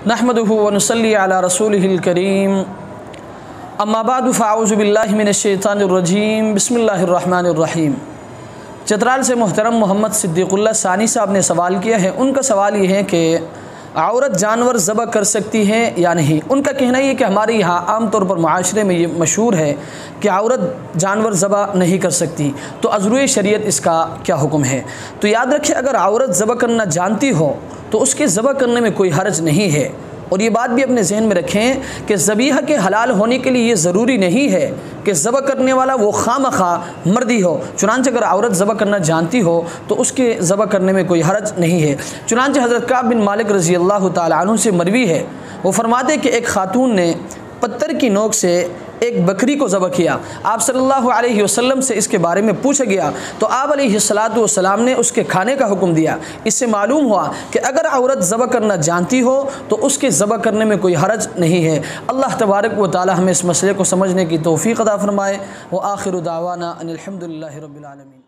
नहमदुहु व नुसल्ली अला रसूलिहिल करीम अम्मा बादु फ़अऊज़ु बिल्लाहि मिनश्शैतानिर्रजीम बिस्मिल्लाहिर्रहमानिर्रहीम। चतराल से मोहतरम मोहम्मद सिद्दीक़ुल्लाह सानी साहब ने सवाल किया है। उनका सवाल ये है कि औरत जानवर ज़बह कर सकती है या नहीं। उनका कहना ये कि हमारे यहाँ आम तौर पर मुआशरे में ये मशहूर है कि औरत जानवर ज़बह नहीं कर सकती, तो अज़रूए शरीयत इसका क्या हुक्म है। तो याद रखिए, अगर औरत ज़बह करना जानती हो तो उसके ज़बह करने में कोई हर्ज नहीं है। और ये बात भी अपने जहन में रखें कि ज़बीहा के हलाल होने के लिए ये ज़रूरी नहीं है कि ज़बह करने वाला वो खामखा मर्दी हो। चुनांचे अगर औरत ज़बह करना जानती हो तो उसके ज़बह करने में कोई हर्ज नहीं है। चुनांचे हज़रत काब बिन मालिक रज़ी अल्लाह तआला अन्हु से मरवी है, वो फरमाते कि एक खातून ने पत्थर की नोक से एक बकरी को ज़बह किया। आप सल्लल्लाहु अलैहि वसल्लम से इसके बारे में पूछा गया तो आप अलैहिस्सलातु वस्सलाम ने उसके खाने का हुक्म दिया। इससे मालूम हुआ कि अगर औरत ज़बह करना जानती हो तो उसके ज़बह करने में कोई हरज नहीं है। अल्लाह तबारक व तआला हमें इस मसले को समझने की तौफ़ीक़ अता फ़रमाए। व आखिरु दावाना अनिल हम्दुलिल्लाहि रब्बिल आलमीन।